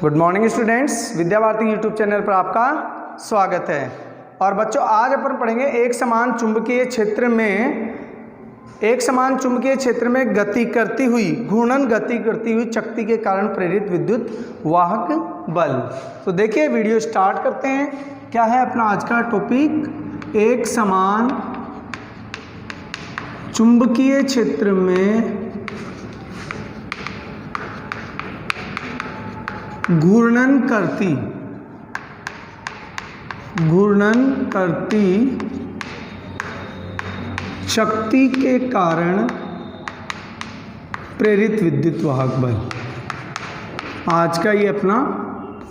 Good morning students, Vidya Bharati YouTube channel पर आपका स्वागत है। और बच्चों, आज अपन पढ़ेंगे एक समान चुंबकीय क्षेत्र में गति करती हुई घूर्णन गति करती हुई चकती के कारण प्रेरित विद्युत वाहक बल। तो देखिए, वीडियो स्टार्ट करते हैं। क्या है अपना आज का टॉपिक? एक समान चुंबकीय क्षेत्र में घूर्णन करती शक्ति के कारण प्रेरित विद्युत वाहक बल। आज का ये अपना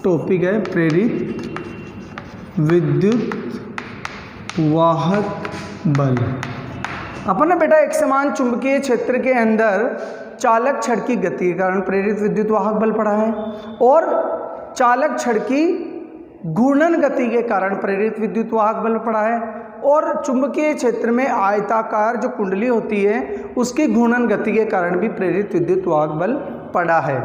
टॉपिक है, प्रेरित विद्युत वाहक बल। अपन ने बेटा एक समान चुंबकीय क्षेत्र के अंदर चालक छड़ की गति के कारण प्रेरित विद्युत वाहक बल पढ़ा है, और चालक छड़ की घूर्णन गति के कारण प्रेरित विद्युत वाहक बल पढ़ा है, और चुंबकीय क्षेत्र में आयताकार जो कुंडली होती है उसकी घूर्णन गति के कारण भी प्रेरित विद्युत वाहक बल पढ़ा है।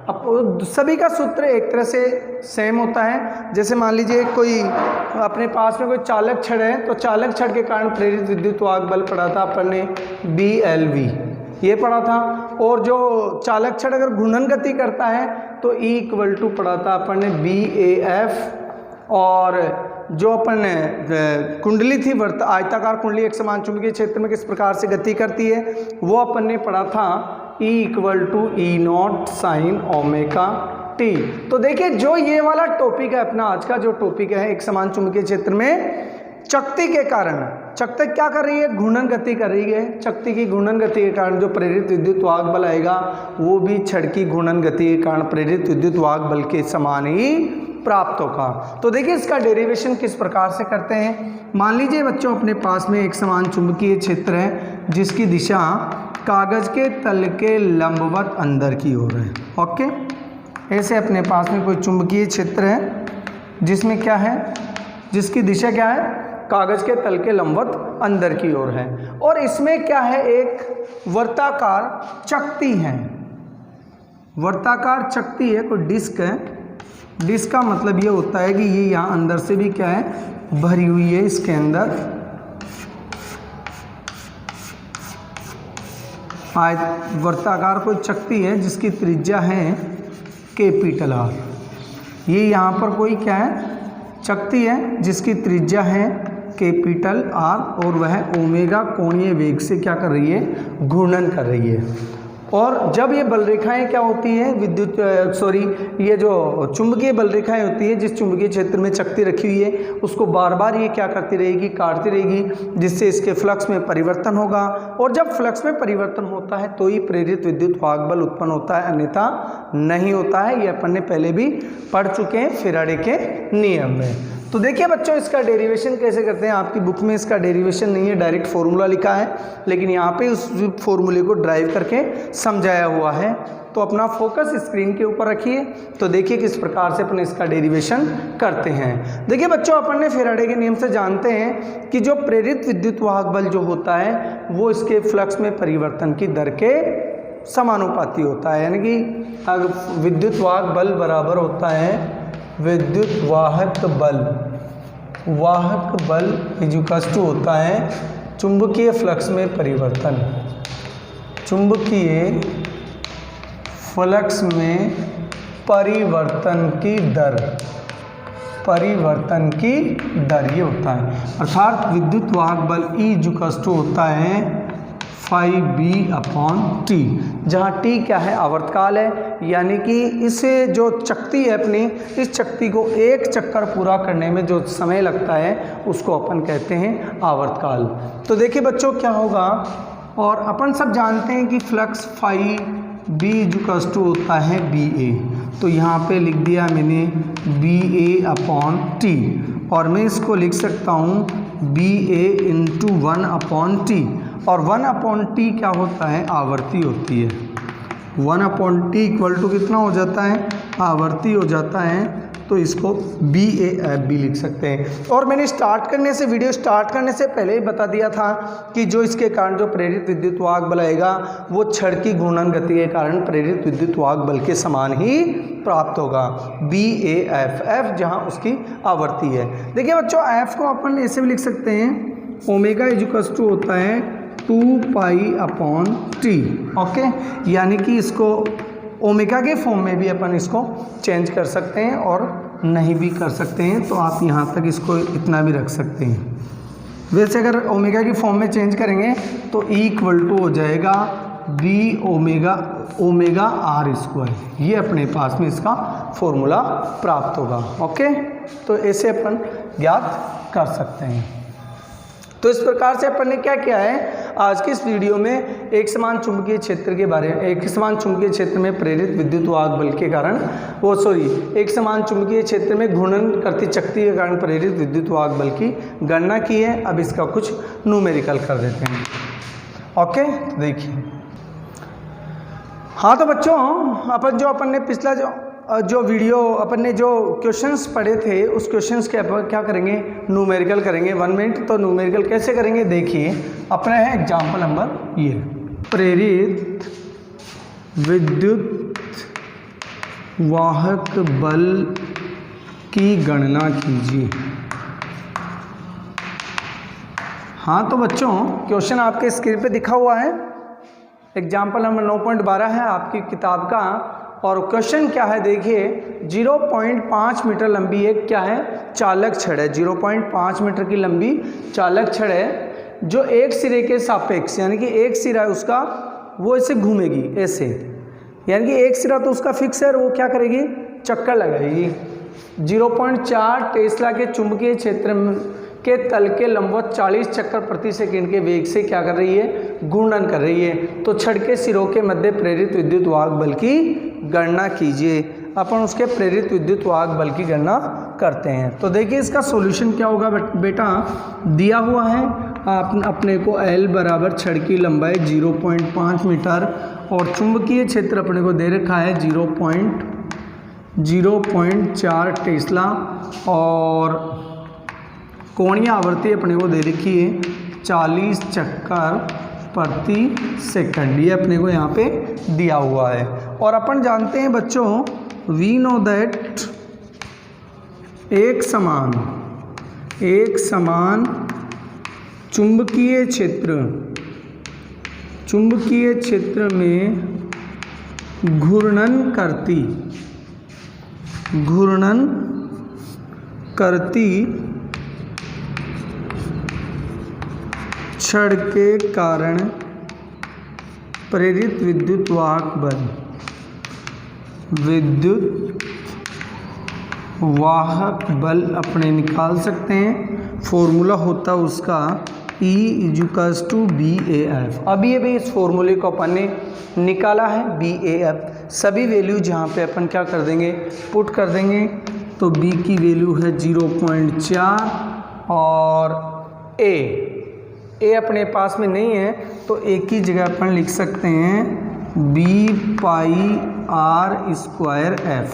अब सभी का सूत्र एक तरह से सेम होता है। जैसे मान लीजिए कोई अपने पास में कोई चालक छड़ है, तो चालक छड़ के कारण प्रेरित विद्युत वाहक बल पढ़ा था अपन ने BLV, ये पढ़ा था। और जो चालक छड़ अगर घूर्णन गति करता है तो E पढ़ा था अपन ने BAF। और जो अपन कुंडली थी आयताकार कुंडली एक समान चुंबकीय क्षेत्र में किस प्रकार से गति करती है वो अपन ने पढ़ा था E=E0 sin ओमेगा t। तो देखिए, जो ये वाला टॉपिक है अपना आज का, जो टॉपिक है एक समान चुंबकीय क्षेत्र में चकती के कारण, चकती क्या कर रही है? घूर्णन गति कर रही है। चकती की घूर्णन गति के कारण जो प्रेरित विद्युत वाहक बल आएगा वो भी छड़ की घूर्णन गति के कारण प्रेरित विद्युत वाहक बल के समान ही प्राप्त होगा। तो देखिए, इसका डेरिवेशन किस प्रकार से करते हैं। मान लीजिए बच्चों, अपने पास में एक समान चुंबकीय क्षेत्र है जिसकी दिशा कागज के तल के लंबवत अंदर की ओर है। ओके, ऐसे अपने पास में कोई चुंबकीय क्षेत्र है जिसमें क्या है, जिसकी दिशा क्या है? कागज के तल के लंबवत अंदर की ओर है, और इसमें क्या है? एक वर्ताकार चकती है। वर्ताकार चकती है, कोई डिस्क है। डिस्क का मतलब ये होता है कि ये यहाँ अंदर से भी क्या है? भरी हुई है। इसके अंदर वर्ताकार कोई चकती है जिसकी त्रिज्या है कैपिटल R। ये यहाँ पर कोई क्या है? चकती है जिसकी त्रिज्या है कैपिटल R, और वह ओमेगा कोणीय वेग से क्या कर रही है? घूर्णन कर रही है। और जब ये बल रेखाएं क्या होती है, ये जो चुंबकीय बल रेखाएं होती है, जिस चुंबकीय क्षेत्र में चकती रखी हुई है उसको बार बार ये क्या करती रहेगी? काटती रहेगी, जिससे इसके फ्लक्स में परिवर्तन होगा। और जब फ्लक्स में परिवर्तन होता है तो ही प्रेरित विद्युत वाहक बल उत्पन्न होता है, अन्यथा नहीं होता है। ये अपन ने पहले भी पढ़ चुके हैं फैराडे के नियम में। तो देखिए बच्चों, इसका डेरिवेशन कैसे करते हैं। आपकी बुक में इसका डेरिवेशन नहीं है, डायरेक्ट फॉर्मूला लिखा है, लेकिन यहाँ पे उस फॉर्मूले को ड्राइव करके समझाया हुआ है। तो अपना फोकस स्क्रीन के ऊपर रखिए। तो देखिए किस प्रकार से अपन इसका डेरिवेशन करते हैं। देखिए बच्चों, अपन ने फैराडे के नियम से जानते हैं कि जो प्रेरित विद्युत वाहक बल जो होता है वो इसके फ्लक्स में परिवर्तन की दर के समानुपाती होता है। यानी कि अगर विद्युत वाहक बल बराबर होता है विद्युत वाहक बल इक्वल होता है चुंबकीय फ्लक्स में परिवर्तन। चुंबकीय फ्लक्स में परिवर्तन की दर ये होता है। अर्थात विद्युत वाहक बल E होता है φB/T, जहाँ T क्या है? आवर्तकाल है। यानी कि इसे जो चकती है अपनी, इस चकती को एक चक्कर पूरा करने में जो समय लगता है उसको अपन कहते हैं आवर्तकाल। तो देखिए बच्चों क्या होगा, और अपन सब जानते हैं कि फ्लक्स φB होता है BA। तो यहाँ पे लिख दिया मैंने BA/T, और मैं इसको लिख सकता हूँ BA × 1/T। और 1/T क्या होता है? आवर्ती होती है। 1/T इक्वल टू कितना हो जाता है? आवर्ती हो जाता है। तो इसको BAF भी लिख सकते हैं। और मैंने वीडियो स्टार्ट करने से पहले ही बता दिया था कि जो इसके कारण जो प्रेरित विद्युत वाहक बल आएगा वो छड़ की घूर्णन गति के कारण प्रेरित विद्युत वाहक बल के समान ही प्राप्त होगा, BAF, F जहाँ उसकी आवृत्ति है। देखिए बच्चों, F को अपन ऐसे भी लिख सकते हैं, ओमेगा इक्वल्स टू होता है 2π/T, ओके, यानी कि इसको ओमेगा के फॉर्म में भी अपन इसको चेंज कर सकते हैं और नहीं भी कर सकते हैं, तो आप यहाँ तक इसको इतना भी रख सकते हैं। वैसे अगर ओमेगा की फॉर्म में चेंज करेंगे तो E= हो जाएगा B ओमेगा R², ये अपने पास में इसका फॉर्मूला प्राप्त होगा, ओके। तो ऐसे अपन ज्ञात कर सकते हैं। तो इस प्रकार से अपन ने क्या किया है, आज की इस वीडियो में एक समान चुंबकीय क्षेत्र के बारे में, एक समान चुंबकीय क्षेत्र में प्रेरित विद्युत वाहक बल के कारण एक समान चुंबकीय क्षेत्र में घूर्णन करती शक्ति के कारण प्रेरित विद्युत वाहक बल की गणना की है। अब इसका कुछ न्यूमेरिकल कर देते हैं, ओके। तो देखिए, हाँ तो बच्चों, अपन ने पिछला जो वीडियो अपन ने जो क्वेश्चंस पढ़े थे उस क्वेश्चंस के अपन क्या करेंगे, न्यूमेरिकल करेंगे 1 मिनट। तो न्यूमेरिकल कैसे करेंगे, देखिए अपना है एग्जाम्पल नंबर ये, प्रेरित विद्युत वाहक बल की गणना कीजिए। हाँ तो बच्चों, क्वेश्चन आपके स्क्रीन पे दिखा हुआ है, एग्जाम्पल नंबर 9.12 है आपकी किताब का। और क्वेश्चन क्या है, देखिए 0.5 मीटर लंबी एक क्या है, चालक छड़ है। 0.5 मीटर की लंबी चालक छड़ है जो एक सिरे के सापेक्ष, यानी कि एक सिरा है उसका, वो ऐसे घूमेगी ऐसे, यानी कि एक सिरा तो उसका फिक्स है और वो क्या करेगी, चक्कर लगाएगी। 0.4 टेस्ला के चुंबकीय क्षेत्र के तल के लंबवत 40 चक्कर प्रति सेकंड के वेग से क्या कर रही है, घूर्णन कर रही है। तो छड़ के सिरों के मध्य प्रेरित विद्युत वाहक बल की गणना कीजिए। अपन उसके प्रेरित विद्युत वाहक बल की गणना करते हैं। तो देखिए इसका सॉल्यूशन क्या होगा बेटा, दिया हुआ है अपने को L बराबर छड़ की लंबाई 0.5 मीटर और चुंबकीय क्षेत्र अपने को दे रखा है 0.4 टेस्ला और कोणीय आवृत्ति अपने को दे रखी है 40 चक्कर प्रति सेकंड, ये अपने को यहाँ पे दिया हुआ है। और अपन जानते हैं बच्चों, वी नो दैट एक समान चुंबकीय क्षेत्र में घूर्णन करती छड़ के कारण प्रेरित विद्युत वाहक बल अपने निकाल सकते हैं। फॉर्मूला होता उसका E=BAF। अभी अभी इस फॉर्मूले को अपन ने निकाला है BAF। सभी वैल्यू जहाँ पे अपन क्या कर देंगे, पुट कर देंगे। तो B की वैल्यू है 0.4 और A अपने पास में नहीं है तो A की जगह अपन लिख सकते हैं B πr²F,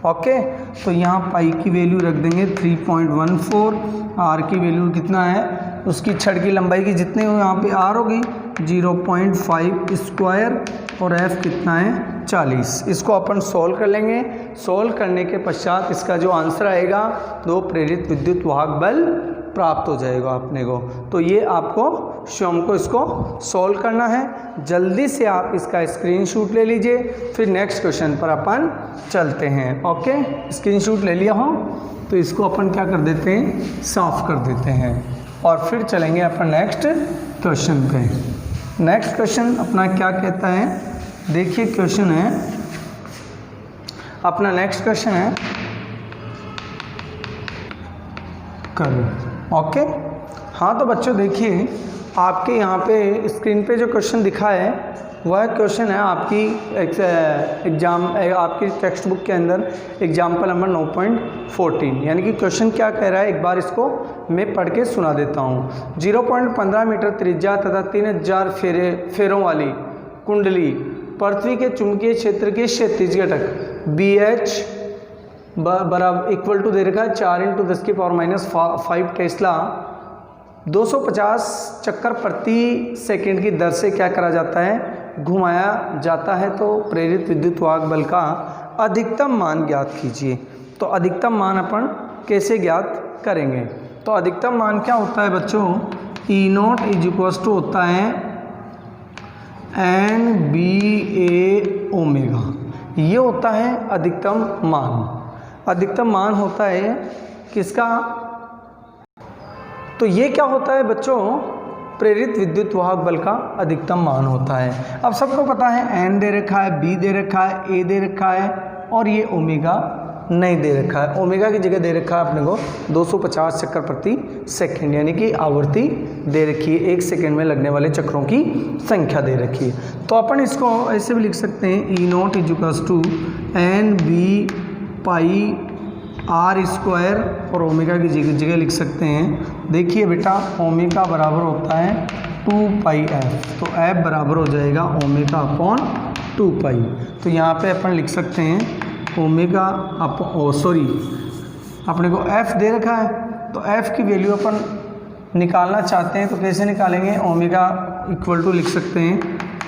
ओके। तो यहाँ पाई की वैल्यू रख देंगे 3.14, R की वैल्यू कितना है, उसकी छड़ की लंबाई की जितने हो यहाँ पे R होगी 0.5² और F कितना है 40। इसको अपन सोल्व कर लेंगे। सोल्व करने के पश्चात इसका जो आंसर आएगा वो प्रेरित विद्युत वाहक बल प्राप्त हो जाएगा अपने को। तो ये आपको शाम को इसको सॉल्व करना है। जल्दी से आप इसका स्क्रीनशॉट ले लीजिए, फिर नेक्स्ट क्वेश्चन पर अपन चलते हैं, ओके। स्क्रीनशॉट ले लिया हो तो इसको अपन क्या कर देते हैं, साफ कर देते हैं और फिर चलेंगे अपन नेक्स्ट क्वेश्चन पे। नेक्स्ट क्वेश्चन अपना क्या कहता है, देखिए क्वेश्चन है अपना, नेक्स्ट क्वेश्चन है करो, ओके। हाँ तो बच्चों देखिए आपके यहाँ पे स्क्रीन पे जो क्वेश्चन दिखा है वह क्वेश्चन है आपकी आपकी टेक्स्ट बुक के अंदर एग्जाम्पल नंबर 9.14। यानी कि क्वेश्चन क्या कह रहा है, एक बार इसको मैं पढ़ के सुना देता हूँ। 0.15 मीटर त्रिज्या तथा 3000 फेरों वाली कुंडली पृथ्वी के चुंबकीय क्षेत्र के क्षैतिज घटक BH बराबर इक्वल टू दे रखा है 4 × 10⁻⁵ टेस्ला 250 चक्कर प्रति सेकंड की दर से क्या करा जाता है, घुमाया जाता है। तो प्रेरित विद्युत वाहक बल का अधिकतम मान ज्ञात कीजिए। तो अधिकतम मान अपन कैसे ज्ञात करेंगे? तो अधिकतम मान क्या होता है बच्चों, E0 = होता है NBAω, ये होता है अधिकतम मान। अधिकतम मान होता है किसका? तो ये क्या होता है बच्चों, प्रेरित विद्युत वाहक बल का अधिकतम मान होता है। अब सबको पता है N दे रखा है, B दे रखा है, A दे रखा है और ये ओमेगा नहीं दे रखा है। ओमेगा की जगह दे रखा है अपने को 250 चक्कर प्रति सेकंड, यानी कि आवृत्ति दे रखी है, 1 सेकंड में लगने वाले चक्रों की संख्या दे रखी है। तो अपन इसको ऐसे भी लिख सकते हैं E0 = NBπr² और ओमेगा की जगह लिख सकते हैं। देखिए बेटा, ओमेगा बराबर होता है 2πf, तो f बराबर हो जाएगा ω/2π। तो यहाँ पे अपन लिख सकते हैं ओमेगा अपने को f दे रखा है, तो f की वैल्यू अपन निकालना चाहते हैं तो कैसे निकालेंगे, ओमेगा = लिख सकते हैं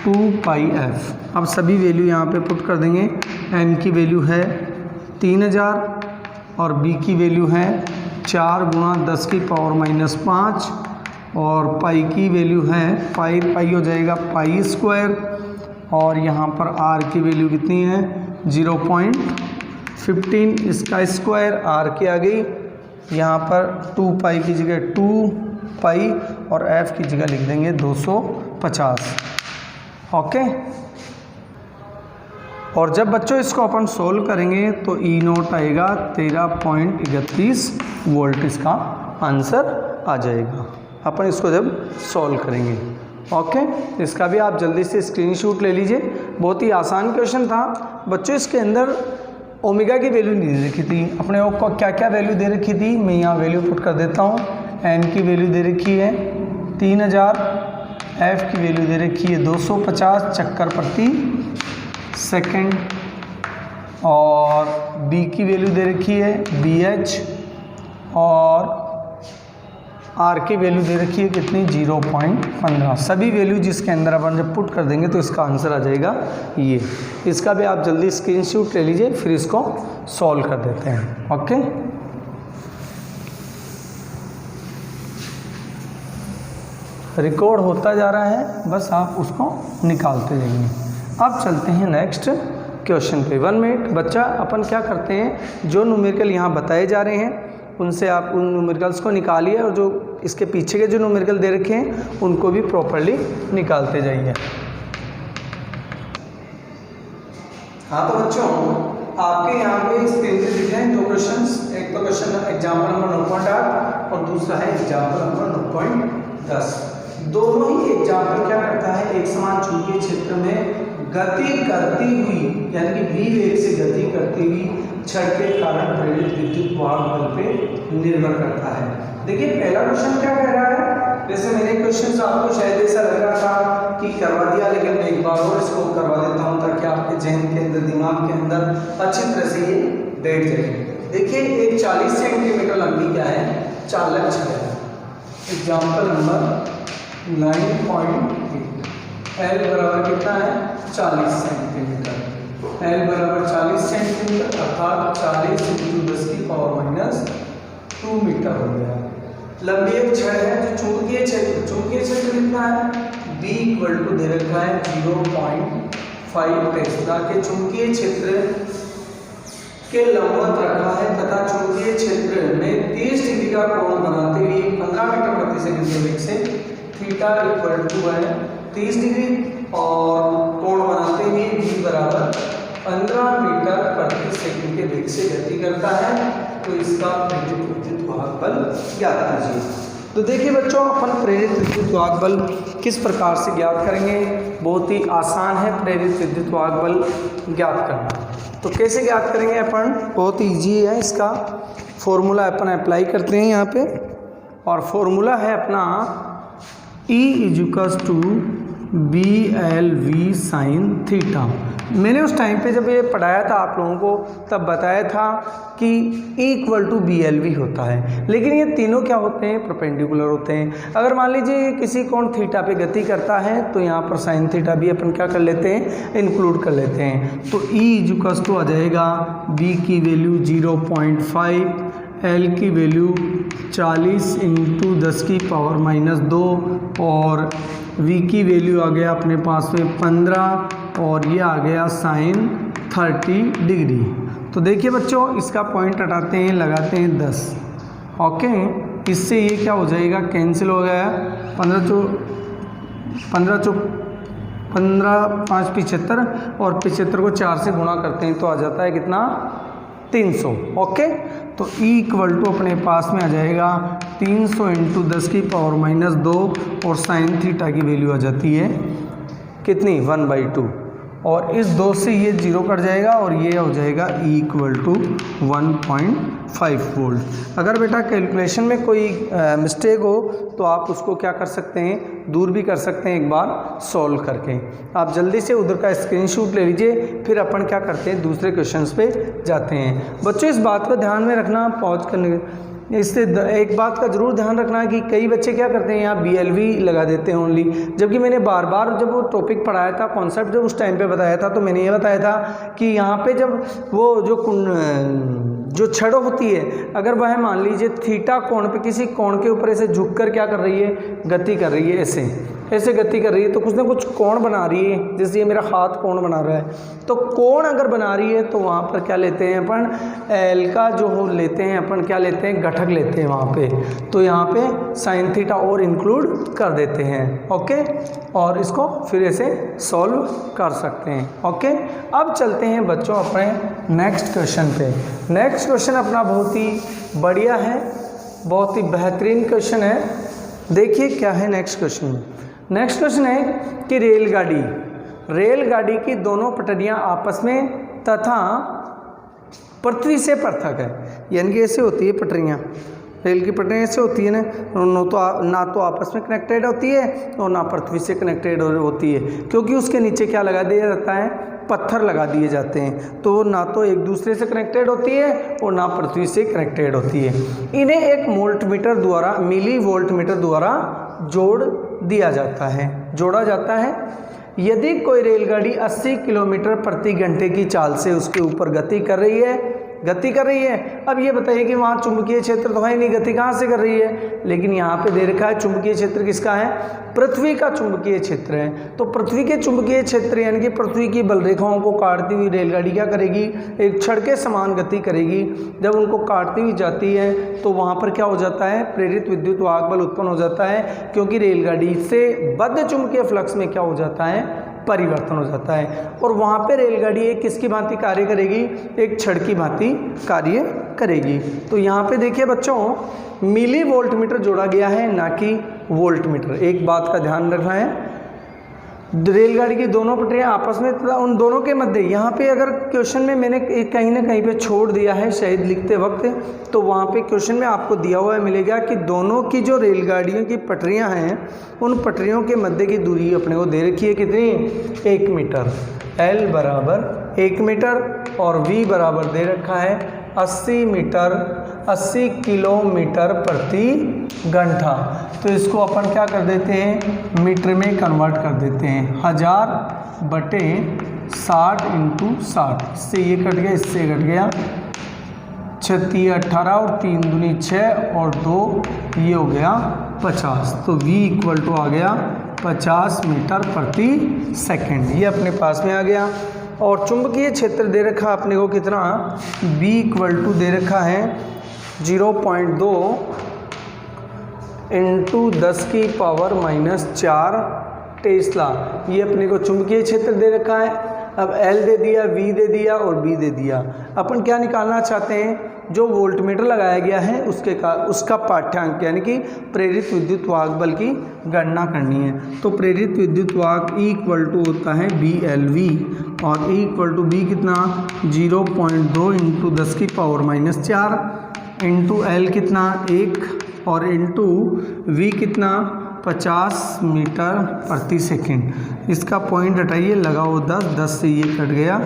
2πf। अब सभी वैल्यू यहाँ पे पुट कर देंगे। n की वैल्यू है 3000 और b की वैल्यू है 4 × 10⁻⁵ और पाई की वैल्यू है पाई हो जाएगा π² और यहाँ पर r की वैल्यू कितनी है 0.15, इसका स्क्वायर r की आ गई। यहाँ पर 2π की जगह 2π और f की जगह लिख देंगे 250। ओके, और जब बच्चों इसको अपन सोल्व करेंगे तो E0 आएगा 13.31 वोल्ट, इसका आंसर आ जाएगा अपन इसको जब सॉल्व करेंगे। ओके, इसका भी आप जल्दी से स्क्रीनशॉट ले लीजिए। बहुत ही आसान क्वेश्चन था बच्चों। इसके अंदर ओमेगा की वैल्यू नहीं दे रखी थी, अपने को क्या क्या वैल्यू दे रखी थी मैं यहाँ वैल्यू पुट कर देता हूँ। n की वैल्यू दे रखी है 3000, f की वैल्यू दे रखी है 250 चक्कर प्रति सेकंड और b की वैल्यू दे रखी है bh और r की वैल्यू दे रखी है कितनी 0.15। सभी वैल्यू जिसके अंदर अपन जब पुट कर देंगे तो इसका आंसर आ जाएगा ये। इसका भी आप जल्दी स्क्रीनशॉट ले लीजिए, फिर इसको सॉल्व कर देते हैं। ओके, रिकॉर्ड होता जा रहा है, बस आप उसको निकालते जाइए। अब चलते हैं नेक्स्ट क्वेश्चन पे। 1 मिनट बच्चा, अपन क्या करते हैं, जो न्यूमेरिकल यहाँ बताए जा रहे हैं उनसे आप उन न्यूमेरिकल्स को निकालिए और जो इसके पीछे के जो न्यूमेरिकल दे रखे हैं उनको भी प्रॉपर्ली निकालते जाइए। हाँ तो बच्चों, आपके यहाँ पे स्क्रीन पे दिख रहे हैं 2 क्वेश्चंस। एक तो क्वेश्चन एग्जाम्पल नंबर 9.8 और दूसरा है एग्जाम्पल नंबर 9.10। दोनों ही एग्जाम्पल क्या करता है, एक समान चुंबकीय क्षेत्र में गति करती हुई यानी कि v वेग से गति करती हुई छड़ के कारण प्रेरित विद्युत वाहक बल पे निर्भर करता है। देखिए पहला क्वेश्चन क्या कह रहा है, जैसे मैंने क्वेश्चन आपको शायद ऐसा लग रहा था कि करवा दिया, लेकिन मैं एक बार और इसको करवा देता हूँ ताकि आपके जहन के अंदर, दिमाग के अंदर अच्छी तरह से ये बैठ जाए। देखिए एक 40 सेंटीमीटर लंबी क्या है, चालक छड़ है। Example number 9.8। L बराबर कितना है 40 सेंटीमीटर। L बराबर 40 सेंटीमीटर अर्थात 40 × 10⁻² मीटर हो गया। लंबी एक छड़ है जो चुंबकीय क्षेत्र कितना है, B = दे रखा है 0.5 टेस्ला के चुंबकीय क्षेत्र के लंबवत रखा है तथा चुंबकीय क्षेत्र में 30 डिग्री का कोण बनाते हुए 15 मीटर प्रति सेकंड के वेग से थीटा = है 30 डिग्री और कोण बनाते हुए v बराबर 15 मीटर प्रति सेकंड के वेग से गति करता है। तो इसका प्रेरित विद्युत वाहक बल ज्ञात कीजिए। तो देखिए बच्चों, अपन प्रेरित विद्युत वाहक बल किस प्रकार से ज्ञात करेंगे। बहुत ही आसान है प्रेरित विद्युत वाहक बल ज्ञात करना। तो कैसे ज्ञात करेंगे अपन, बहुत ईजी है। इसका फॉर्मूला अपन अप्लाई करते हैं यहाँ पे, और फॉर्मूला है अपना E = BLV साइन थीटा। मैंने उस टाइम पे जब ये पढ़ाया था आप लोगों को तब बताया था कि इक्वल टू BLV होता है, लेकिन ये तीनों क्या होते हैं, परपेंडिकुलर होते हैं। अगर मान लीजिए किसी कोण थीटा पे गति करता है तो यहाँ पर साइन थीटा भी अपन क्या कर लेते हैं, इंक्लूड कर लेते हैं। तो E आ जाएगा B की वैल्यू 0.5, L की वैल्यू 40 × 10⁻⁻2 और V की वैल्यू आ गया अपने पास में 15 और ये आ गया साइन 30 डिग्री। तो देखिए बच्चों, इसका पॉइंट हटाते हैं, लगाते हैं 10। ओके, इससे ये क्या हो जाएगा, कैंसिल हो गया। 15 5 75 और 75 को 4 से गुणा करते हैं तो आ जाता है कितना, 300। ओके, तो E अपने पास में आ जाएगा 300 × 10⁻⁻2 और साइन थीटा की वैल्यू आ जाती है कितनी, 1/2 और इस 2 से ये 0 कट जाएगा और ये हो जाएगा E = 1.5 वोल्ट। अगर बेटा कैलकुलेशन में कोई मिस्टेक हो तो आप उसको क्या कर सकते हैं, दूर भी कर सकते हैं एक बार सॉल्व करके। आप जल्दी से उधर का स्क्रीनशॉट ले लीजिए, फिर अपन क्या करते हैं, दूसरे क्वेश्चंस पे जाते हैं। बच्चों इस बात को ध्यान में रखना, पॉज करने इससे एक बात का ज़रूर ध्यान रखना कि कई बच्चे क्या करते हैं, यहाँ BLV लगा देते हैं ओनली, जबकि मैंने बार बार जब वो टॉपिक पढ़ाया था, कॉन्सेप्ट जब उस टाइम पे बताया था तो मैंने ये बताया था कि यहाँ पे जब वो जो छड़ होती है, अगर वह मान लीजिए थीटा कोण पे किसी कोण के ऊपर ऐसे झुक कर क्या कर रही है, गति कर रही है, ऐसे गति कर रही है, तो कुछ ना कुछ कोण बना रही है। जैसे ये मेरा हाथ कोण बना रहा है, तो कोण अगर बना रही है तो वहाँ पर क्या लेते हैं अपन, L का जो लेते हैं अपन, क्या लेते हैं, घटक लेते हैं वहाँ पे। तो यहाँ पे साइन थीटा और इंक्लूड कर देते हैं। ओके, और इसको फिर ऐसे सॉल्व कर सकते हैं। ओके, अब चलते हैं बच्चों अपने नेक्स्ट क्वेश्चन पे। नेक्स्ट क्वेश्चन अपना बहुत ही बढ़िया है, बहुत ही बेहतरीन क्वेश्चन है। देखिए क्या है नेक्स्ट क्वेश्चन में। नेक्स्ट क्वेश्चन है कि रेलगाड़ी की दोनों पटरियां आपस में तथा पृथ्वी से पृथक है, यानी कि ऐसे होती है पटरियां, रेल की पटरियां ऐसे होती है ना तो आपस में कनेक्टेड होती है और ना पृथ्वी से कनेक्टेड होती है, क्योंकि उसके नीचे क्या लगा दिया जाता है, पत्थर लगा दिए जाते हैं। तो ना तो एक दूसरे से कनेक्टेड होती है और ना पृथ्वी से कनेक्टेड होती है। इन्हें एक मिली वोल्ट मीटर द्वारा जोड़ा जाता है। यदि कोई रेलगाड़ी 80 किलोमीटर प्रति घंटे की चाल से उसके ऊपर गति कर रही है। अब ये बताइए कि वहाँ चुंबकीय क्षेत्र तो है नहीं, गति कहाँ से कर रही है, लेकिन यहाँ पे दे रखा है चुंबकीय क्षेत्र किसका है, पृथ्वी का चुंबकीय क्षेत्र है। तो पृथ्वी के चुंबकीय क्षेत्र यानी कि पृथ्वी की बल रेखाओं को काटती हुई रेलगाड़ी क्या करेगी, एक छड़ के समान गति करेगी। जब उनको काटती हुई जाती है तो वहाँ पर क्या हो जाता है, प्रेरित विद्युत वाहक बल उत्पन्न हो जाता है, क्योंकि रेलगाड़ी से बद्ध चुंबकीय फ्लक्स में क्या हो जाता है, परिवर्तन हो जाता है। और वहाँ पे रेलगाड़ी एक किसकी भांति कार्य करेगी, एक छड़ की भांति कार्य करेगी। तो यहाँ पे देखिए बच्चों, मिली वोल्ट मीटर जोड़ा गया है, ना कि वोल्ट मीटर। एक बात का ध्यान रखना है, रेलगाड़ी की दोनों पटरियां आपस में तथा उन दोनों के मध्य, यहाँ पे अगर क्वेश्चन में मैंने कहीं ना कहीं पे छोड़ दिया है शायद लिखते वक्त, तो वहाँ पे क्वेश्चन में आपको दिया हुआ मिलेगा कि दोनों की जो रेलगाड़ियों की पटरियां हैं उन पटरियों के मध्य की दूरी अपने को दे रखी है कितनी, 1 मीटर। L बराबर 1 मीटर और V बराबर दे रखा है 80 किलोमीटर प्रति घंटा। तो इसको अपन क्या कर देते हैं, मीटर में कन्वर्ट कर देते हैं, 1000/60 × 60। इससे ये कट गया, इससे कट गया, 36 18 और 3 दूनी 6 और 2 ये हो गया 50। तो V = आ गया 50 मीटर प्रति सेकंड, ये अपने पास में आ गया। और चुंबकीय क्षेत्र दे रखा अपने को कितना, B = दे रखा है 0.2 × 10⁻⁻4 टेस्ला। ये अपने को चुंबकीय क्षेत्र दे रखा है। अब L दे दिया, V दे दिया और B दे दिया। अपन क्या निकालना चाहते हैं, जो वोल्टमीटर लगाया गया है उसका पाठ्यांक यानी कि प्रेरित विद्युत वाहक बल की गणना करनी है। तो प्रेरित विद्युत वाहक E = होता है BLV और E = B कितना, 0.2 × 10⁻⁻4 इंटू L कितना 1 और इंटू V कितना 50 मीटर प्रति सेकंड। इसका पॉइंट हटाइए, लगाओ 10, 10 से ये कट गया,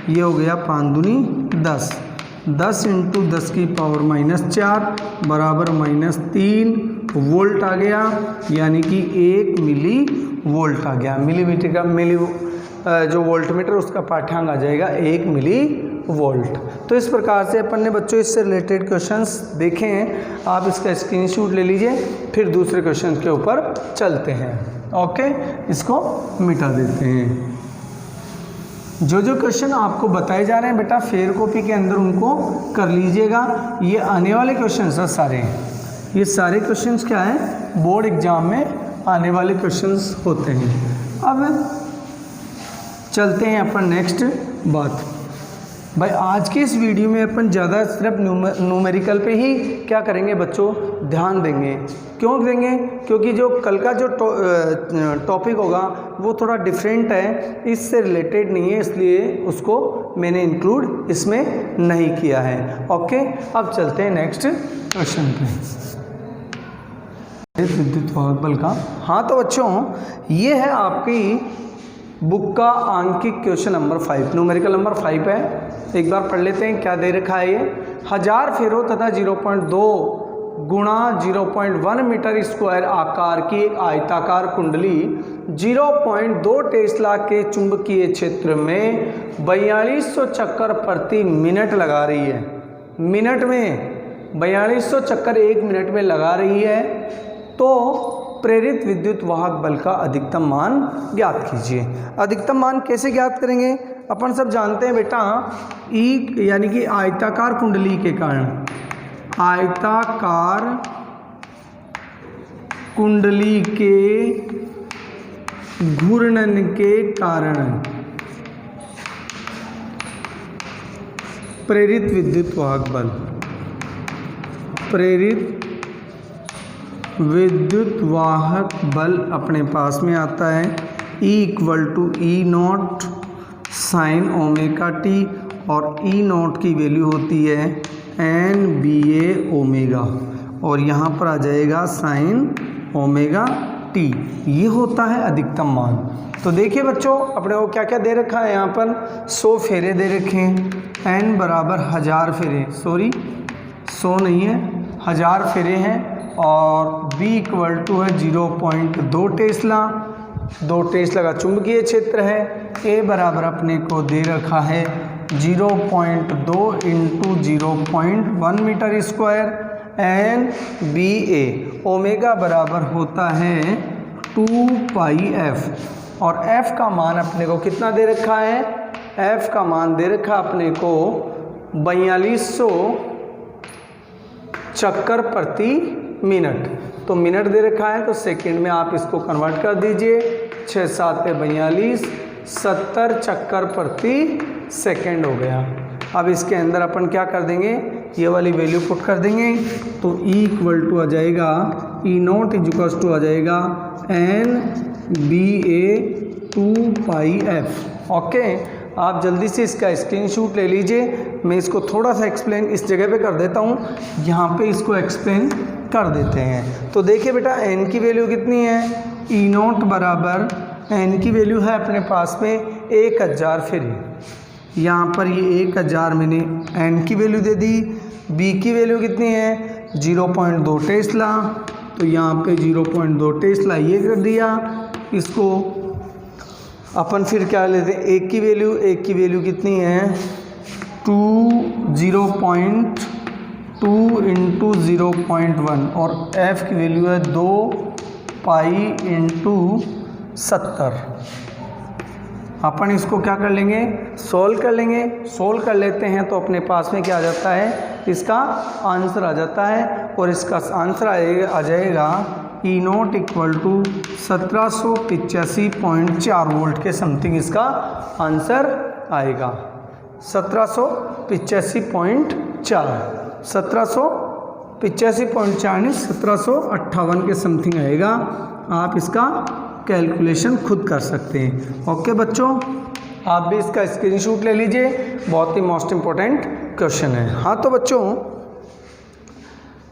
ये हो गया 5 दूनी 10, 10 इंटू 10 की पावर -4 बराबर -3 वोल्ट आ गया, यानी कि 1 मिली वोल्ट आ गया। मिलीमीटर का जो वोल्टमीटर उसका पाठ्यांक आ जाएगा 1 मिली वोल्ट। तो इस प्रकार से अपन ने बच्चों इससे रिलेटेड क्वेश्चंस देखे हैं, आप इसका स्क्रीनशॉट ले लीजिए, फिर दूसरे क्वेश्चन के ऊपर चलते हैं। ओके, इसको मिटा देते हैं। जो जो क्वेश्चन आपको बताए जा रहे हैं बेटा फेयर कॉपी के अंदर उनको कर लीजिएगा। ये आने वाले क्वेश्चन है सारे, ये सारे क्वेश्चंस क्या है, बोर्ड एग्जाम में आने वाले क्वेश्चंस होते हैं। अब चलते हैं अपन नेक्स्ट बात। भाई आज के इस वीडियो में अपन ज़्यादा सिर्फ न्यूमेरिकल पे ही क्या करेंगे बच्चों, ध्यान देंगे। क्यों देंगे? क्योंकि जो कल का जो टॉपिक होगा वो थोड़ा डिफरेंट है, इससे रिलेटेड नहीं है, इसलिए उसको मैंने इंक्लूड इसमें नहीं किया है। ओके, अब चलते हैं नेक्स्ट क्वेश्चन पे। विद्युत वाहक बल का, हाँ तो बच्चों ये है आपकी बुक का आंकिक क्वेश्चन नंबर 5, न्यूमेरिकल नंबर 5 है। एक बार पढ़ लेते हैं क्या दे रखा है। ये 1000 फेरों तथा 0.2 गुणा 0.1 मीटर स्क्वायर आकार की एक आयताकार कुंडली 0.2 टेस्ला के चुंबकीय क्षेत्र में 4200 चक्कर प्रति मिनट लगा रही है। मिनट में 4200 चक्कर 1 मिनट में लगा रही है, तो प्रेरित विद्युत वाहक बल का अधिकतम मान ज्ञात कीजिए। अधिकतम मान कैसे ज्ञात करेंगे? अपन सब जानते हैं बेटा, ई यानी कि आयताकार कुंडली के कारण, आयताकार कुंडली के घूर्णन के कारण प्रेरित विद्युत वाहक बल, प्रेरित विद्युत वाहक बल अपने पास में आता है E = E0 sine omega T, और E0 की वैल्यू होती है NBA ओमेगा, और यहाँ पर आ जाएगा साइन ओमेगा टी। ये होता है अधिकतम मान। तो देखिए बच्चों अपने को क्या क्या दे रखा है, यहाँ पर 100 फेरे दे रखे हैं, N बराबर 1000 फेरे, सॉरी 100 नहीं है 1000 फेरे हैं, और B = है 0.2 टेस्ला, 2 टेस्ला का चुंबकीय क्षेत्र है। A बराबर अपने को दे रखा है 0.2 × 0.1 metre square, N BA omega बराबर होता है 2πf, और F का मान अपने को कितना दे रखा है, F का मान दे रखा अपने को 4200 चक्कर प्रति मिनट। तो मिनट दे रखा है तो सेकंड में आप इसको कन्वर्ट कर दीजिए, 6 7 पे 42, 70 चक्कर प्रति सेकंड हो गया। अब इसके अंदर अपन क्या कर देंगे, ये वाली वैल्यू पुट कर देंगे, तो E = आ जाएगा E0 = आ जाएगा NBA 2πf। ओके, आप जल्दी से इसका स्क्रीनशॉट ले लीजिए। मैं इसको थोड़ा सा एक्सप्लेन इस जगह पे कर देता हूँ, यहाँ पे इसको एक्सप्लेन कर देते हैं। तो देखिए बेटा n की वैल्यू कितनी है, E0 बराबर n की वैल्यू है अपने पास में 1000 फेरे। यहाँ पर ये 1000 मैंने n की वैल्यू दे दी। B की वैल्यू कितनी है 0.2 टेस्ला, तो यहाँ पे 0.2 टेस्ला ये कर दिया। इसको अपन फिर क्या लेते हैं, एक की वैल्यू कितनी है 0.2 × 0.1, और F की वैल्यू है 2π × 70। अपन इसको क्या कर लेंगे, सोल्व कर लेंगे। सोल्व कर लेते हैं तो अपने पास में क्या आ जाता है, इसका आंसर आ जाता है, और इसका आंसर आ जाएगा E0 = 1785.4 वोल्ट के समथिंग इसका आंसर आएगा। 1785.4, 1785.4 नहीं 1758 के समथिंग आएगा। आप इसका कैलकुलेशन खुद कर सकते हैं। ओके बच्चों, आप भी इसका स्क्रीनशॉट ले लीजिए, बहुत ही मोस्ट इम्पोर्टेंट क्वेश्चन है। हाँ तो बच्चों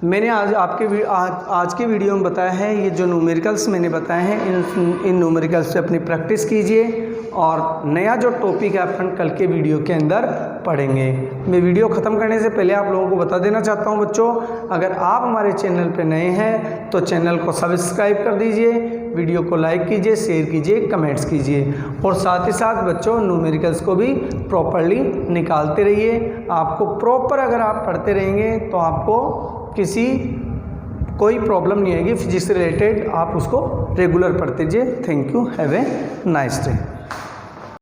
मैंने आज के वीडियो में बताया है, ये जो न्यूमेरिकल्स मैंने बताए हैं इन न्यूमेरिकल्स से अपनी प्रैक्टिस कीजिए और नया जो टॉपिक है अपन कल के वीडियो के अंदर पढ़ेंगे। मैं वीडियो ख़त्म करने से पहले आप लोगों को बता देना चाहता हूं बच्चों, अगर आप हमारे चैनल पर नए हैं तो चैनल को सब्सक्राइब कर दीजिए, वीडियो को लाइक कीजिए, शेयर कीजिए, कमेंट्स कीजिए और साथ ही साथ बच्चों न्यूमेरिकल्स को भी प्रॉपरली निकालते रहिए। आपको प्रॉपर अगर आप पढ़ते रहेंगे तो आपको कोई प्रॉब्लम नहीं आएगी फिजिक्स से रिलेटेड, आप उसको रेगुलर पढ़ते रहिए। Thank you, have a nice day.